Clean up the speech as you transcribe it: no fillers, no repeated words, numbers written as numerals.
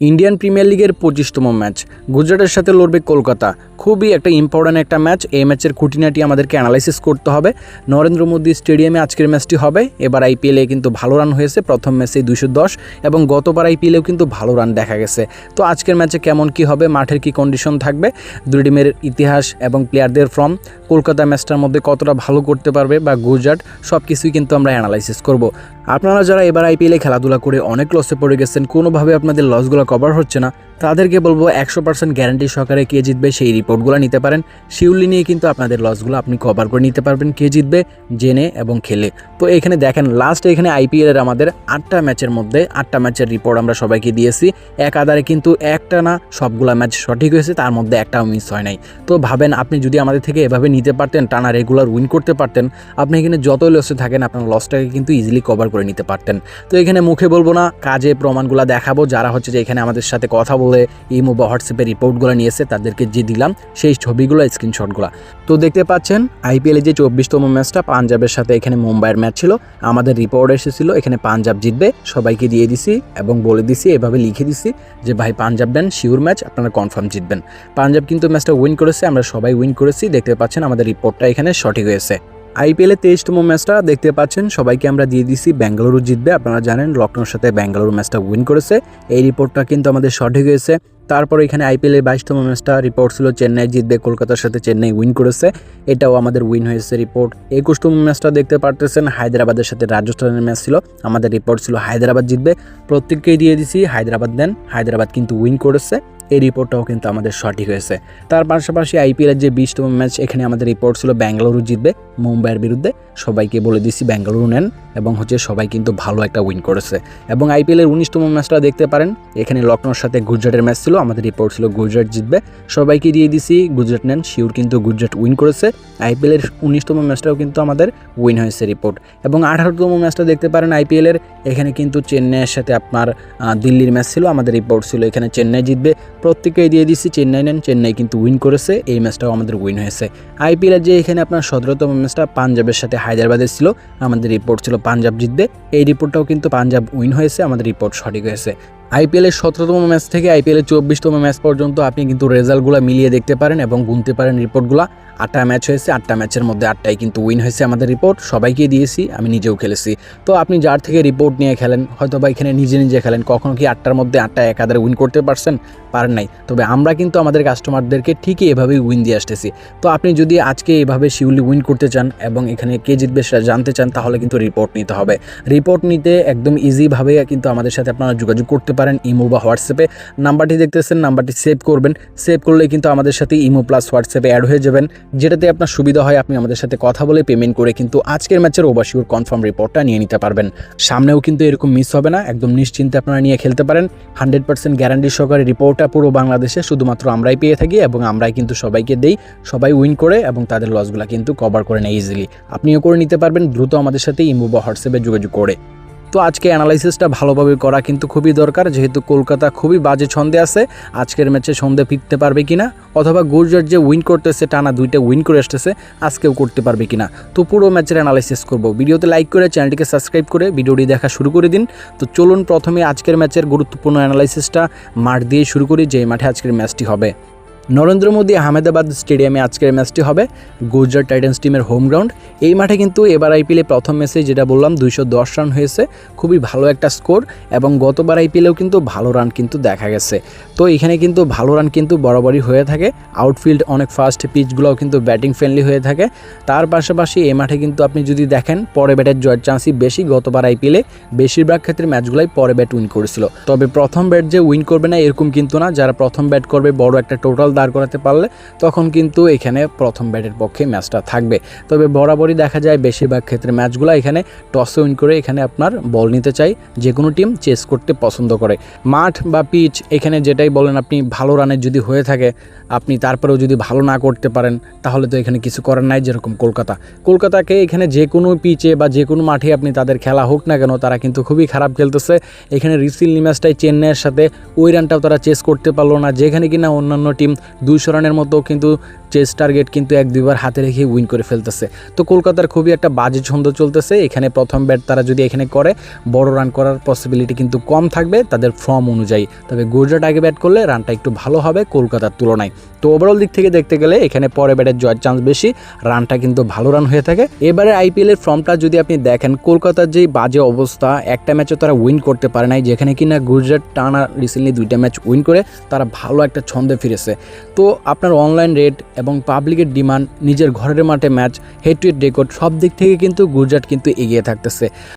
Indian premier লিগের 25তম match গুজরাটের সাথে লড়বে কলকাতা। খুবই একটা ইম্পর্ট্যান্ট একটা ম্যাচ। এই ম্যাচের খুঁটিনাটি আমাদেরকে অ্যানালাইসিস করতে হবে। নরেন্দ্র মোদী স্টেডিয়ামে আজকের ম্যাচটি হবে। এবার আইপিএলে কিন্তু ভালো রান হয়েছে, প্রথম ম্যাচেই 210 এবং গতবার আইপিএলেও কিন্তু ভালো রান দেখা গেছে। তো আজকের ম্যাচে কেমন কি হবে, মাঠের কি কন্ডিশন থাকবে, দুই টিমের ইতিহাস এবং প্লেয়ারদের ফর্ম, কলকাতা ম্যাচটার মধ্যে কতটা ভালো করতে পারবে বা গুজরাট, সব কিছুই কিন্তু আমরা অ্যানালাইসিস করব। আপনারা যারা এবার আইপিএলে খেলাধুলা করে অনেক লসে পড়ে গেছেন, কোনোভাবে আপনাদের লসগুলো কভার হচ্ছে না, তাদেরকে বলবো 100% গ্যারান্টি সহকারে কে জিতবে সেই রিপোর্টগুলো নিতে পারেন। শিউলি নিয়ে কিন্তু আপনাদের লসগুলো আপনি কভার করে নিতে পারবেন, কে জিতবে জেনে এবং খেলে। তো এখানে দেখেন এখানে আইপিএলের আমাদের 8টা ম্যাচের মধ্যে 8টা ম্যাচের রিপোর্ট আমরা সবাইকে দিয়েছি। এক আধারে কিন্তু একটা না সবগুলা ম্যাচ সঠিক হয়েছে, তার মধ্যে একটাও মিস হয় নাই। তো ভাবেন, আপনি যদি আমাদের থেকে এভাবে নিতে পারতেন, টানা রেগুলার উইন করতে পারতেন, আপনি এখানে যতই লসে থাকেন আপনার লসটাকে কিন্তু ইজিলি কভার করে নিতে পারতেন। তো এখানে মুখে বলবো না, কাজে প্রমাণগুলো দেখাবো। যারা হচ্ছে যে এখানে আমাদের সাথে কথা বলে ইমো বা হোয়াটসঅ্যাপে রিপোর্টগুলো নিয়েছে, তাদেরকে যে দিলাম সেই ছবিগুলো, স্ক্রিনশটগুলো। তো দেখতে পাচ্ছেন আইপিএলে যে 24তম ম্যাচটা পাঞ্জাবের সাথে এখানে মুম্বাইয়ের ম্যাচ ছিল, আমাদের রিপোর্ট এসেছিল এখানে পাঞ্জাব জিতবে, সবাইকে দিয়ে দিছি এবং বলে দিছি, এভাবে লিখে দিছি যে ভাই পাঞ্জাব দেন, শিওর ম্যাচ, আপনারা কনফার্ম জিতবেন। পাঞ্জাব কিন্তু ম্যাচটা উইন করেছে, আমরা সবাই উইন করেছি। দেখতে পাচ্ছেন আমাদের রিপোর্টটা এখানে সঠিক হয়েছে। আইপিএলে 23তম ম্যাচটা দেখতে পাচ্ছেন সবাইকে আমরা দিয়ে দিছি বেঙ্গালুরু জিতবে। আপনারা জানেন লখনৌর সাথে বেঙ্গালুরু ম্যাচটা উইন করেছে, এই রিপোর্টটা কিন্তু আমাদের সঠিক হয়েছে। তারপর এখানে আইপিএলের 22তম ম্যাচটা রিপোর্ট ছিল চেন্নাই জিতবে, কলকাতার সাথে চেন্নাই উইন করেছে, এটাও আমাদের উইন হয়েছে রিপোর্ট। 21তম ম্যাচটা দেখতে পারতেছেন হায়দ্রাবাদের সাথে রাজস্থানের ম্যাচ ছিল, আমাদের রিপোর্ট ছিল হায়দ্রাবাদ জিতবে, প্রত্যেককেই দিয়ে দিছি হায়দ্রাবাদ দেন, হায়দ্রাবাদ কিন্তু উইন করেছে, এই রিপোর্টটাও কিন্তু আমাদের সঠিক হয়েছে। তার পাশাপাশি আইপিএলের যে 20তম ম্যাচ, এখানে আমাদের রিপোর্ট ছিল বেঙ্গালুরু জিতবে মুম্বাইয়ের বিরুদ্ধে, সবাইকে বলে দিছি বেঙ্গালুরু নেন এবং সবাই কিন্তু ভালো একটা উইন করেছে। এবং আইপিএলের 19তম ম্যাচটা দেখতে পারেন, এখানে লখনৌর সাথে গুজরাটের ম্যাচ ছিল, আমাদের রিপোর্ট ছিল গুজরাট জিতবে, সবাইকে দিয়ে দিছি গুজরাট নেন, শিওর কিন্তু গুজরাট উইন করেছে। আইপিএলের 19তম ম্যাচটাও কিন্তু আমাদের উইন হয়েছে রিপোর্ট। এবং 18তম ম্যাচটা দেখতে পারেন আইপিএলের, এখানে কিন্তু চেন্নাইয়ের সাথে আপনার দিল্লির ম্যাচ ছিল, আমাদের রিপোর্ট ছিল এখানে চেন্নাই জিতবে, প্রত্যেককেই দিয়ে দিচ্ছি চেন্নাই নেন, চেন্নাই কিন্তু উইন করেছে, এই ম্যাচটাও আমাদের উইন হয়েছে। আইপিএলের যে এখানে আপনার 17তম ম্যাচটা পাঞ্জাবের সাথে হায়দ্রাবাদের ছিল, আমাদের রিপোর্ট ছিল পাঞ্জাব জিতবে, এই রিপোর্টটাও কিন্তু পাঞ্জাব উইন হয়েছে, আমাদের রিপোর্ট সঠিক হয়েছে। আইপিএলের 17তম ম্যাচ থেকে আইপিএলের 24তম ম্যাচ পর্যন্ত আপনি কিন্তু রেজাল্টগুলো মিলিয়ে দেখতে পারেন এবং গুনতে পারেন রিপোর্টগুলো। 8টা ম্যাচ হয়েছে, 8টা ম্যাচের মধ্যে 8টাই কিন্তু উইন হয়েছে আমাদের রিপোর্ট, সবাইকে দিয়েছি, আমি নিজেও খেলেছি। তো আপনি যার থেকে রিপোর্ট নিয়ে খেলেন, হয়তো বা এখানে নিজে নিজে খেলেন, কখনো কি 8টার মধ্যে 8টা একাধারে উইন করতে পারছেন? পারেন নাই। তবে আমরা কিন্তু আমাদের কাস্টমারদেরকে ঠিকই এভাবেই উইন দিয়ে আসতেছি। তো আপনি যদি আজকে এভাবে শিউলি উইন করতে চান এবং এখানে কে জিতবে সেটা জানতে চান, তাহলে কিন্তু রিপোর্ট নিতে হবে। রিপোর্ট নিতে একদম ইজিভাবে কিন্তু আমাদের সাথে আপনারা যোগাযোগ করতে পারেন ইমো বা হোয়াটসঅ্যাপে। নাম্বারটি দেখতেছেন, নাম্বারটি সেভ করবেন, সেভ করলে কিন্তু আমাদের সাথে ইমো প্লাস হোয়াটসঅ্যাপে অ্যাড হয়ে যাবেন, যেটাতে আপনার সুবিধা হয় আপনি আমাদের সাথে কথা বলে পেমেন্ট করে কিন্তু আজকের ম্যাচের ওভারশিওর কনফার্ম রিপোর্টটা নিয়ে নিতে পারবেন। সামনেও কিন্তু এরকম মিস হবে না, একদম নিশ্চিন্তে আপনারা নিয়ে খেলতে পারেন। 100% গ্যারান্টি সহকারে রিপোর্টটা পুরো বাংলাদেশে শুধুমাত্র আমরাই পেয়ে থাকি এবং আমরাই কিন্তু সবাইকে দেই, সবাই উইন করে এবং তাদের লসগুলো কিন্তু কভার করে নেয় ইজিলি। আপনিও করে নিতে পারবেন দ্রুত আমাদের সাথে ইমো বা হোয়াটসঅ্যাপে যোগাযোগ করে। তো আজকে অ্যানালাইসিসটা ভালোভাবে করা কিন্তু খুবই দরকার, যেহেতু কলকাতা খুবই বাজে ছন্দে আছে, আজকের ম্যাচে ছন্দে ফিরতে পারবে কিনা, অথবা গুজরাট যে উইন করতেছে টানা 2টা উইন করে আসতেছে, আজকেও করতে পারবে কিনা। তো পুরো ম্যাচের অ্যানালাইসিস করব। ভিডিওতে লাইক করে চ্যানেলটিকে সাবস্ক্রাইব করে ভিডিওটি দেখা শুরু করে দিন। তো চলুন প্রথমে আজকের ম্যাচের গুরুত্বপূর্ণ অ্যানালাইসিসটা মাঠ দিয়ে শুরু করি, যে মাঠে আজকের ম্যাচটি হবে। নরেন্দ্র মোদী আহমেদাবাদ স্টেডিয়ামে আজকের ম্যাচটি হবে, গুজরাট টাইটান্স টিমের হোম গ্রাউন্ড। এই মাঠে কিন্তু এবার আইপিএলে প্রথম ম্যাচে যেটা বললাম 210 রান হয়েছে, খুবই ভালো একটা স্কোর, এবং গতবার আইপিএলেও কিন্তু ভালো রান কিন্তু দেখা গেছে। তো এখানে কিন্তু ভালো রান কিন্তু বরাবরই হয়ে থাকে, আউটফিল্ড অনেক ফাস্ট, পিচগুলোও কিন্তু ব্যাটিং ফ্রেন্ডলি হয়ে থাকে। তার পাশাপাশি এই মাঠে কিন্তু আপনি যদি দেখেন পরে ব্যাটের জয়ের চান্সই বেশি, গতবার আইপিএলে বেশিরভাগ ক্ষেত্রে ম্যাচগুলাই পরে ব্যাট উইন করেছিল। তবে প্রথম ব্যাট যে উইন করবে না এরকম কিন্তু না, যারা প্রথম ব্যাট করবে বড় একটা টোটাল দাঁড় করাতে পারলে তখন কিন্তু এখানে প্রথম ব্যাটের পক্ষে ম্যাচটা থাকবে। তবে বরাবরই দেখা যায় বেশিরভাগ ক্ষেত্রে ম্যাচগুলো এখানে টসে উইন করে এখানে আপনার বল নিতে চাই, যে কোনো টিম চেস করতে পছন্দ করে। মাঠ বা পিচ এখানে যেটাই বলেন, আপনি ভালো রানের যদি হয়ে থাকে, আপনি তারপরেও যদি ভালো না করতে পারেন, তাহলে তো এখানে কিছু করার নাই। যেরকম কলকাতাকে এখানে যে কোনো পিচে বা যে কোনো মাঠে আপনি তাদের খেলা হোক না কেন, তারা কিন্তু খুবই খারাপ খেলতেছে। এখানে রিসেন্টলি ম্যাচটাই চেন্নাইয়ের সাথে ওই রানটাও তারা চেস করতে পারলো না, যেখানে কিনা অন্যান্য টিম 200 রানের মতো কিন্তু চেস টার্গেট কিন্তু 1-2 বার হাতে রেখে উইন করে ফেলতেছে। তো কলকাতার খুবই একটা বাজে ছন্দ চলতেছে। এখানে প্রথম ব্যাট তারা যদি এখানে করে বড় রান করার পসিবিলিটি কিন্তু কম থাকবে তাদের ফর্ম অনুযায়ী। তবে গুজরাট আগে ব্যাট করলে রানটা একটু ভালো হবে কলকাতার তুলনায়। তো ওভারঅল দিক থেকে দেখতে গেলে এখানে পরে ব্যাটের জয়ের চান্স বেশি, রানটা কিন্তু ভালো রান হয়ে থাকে। এবারে আইপিএলের ফর্মটা যদি আপনি দেখেন, কলকাতার যেই বাজে অবস্থা, একটা ম্যাচও তারা উইন করতে পারে নাই, যেখানে কিনা গুজরাট টানা রিসেন্টলি 2টা ম্যাচ উইন করে তারা ভালো একটা ছন্দে ফিরেছে। তো আপনার অনলাইন রেট এবং পাবলিকের ডিমান্ড, নিজের ঘরের মাঠে match, head to head record, সব দিক থেকে কিন্তু গুজরাট কিন্তু এগিয়ে থাকতেছে।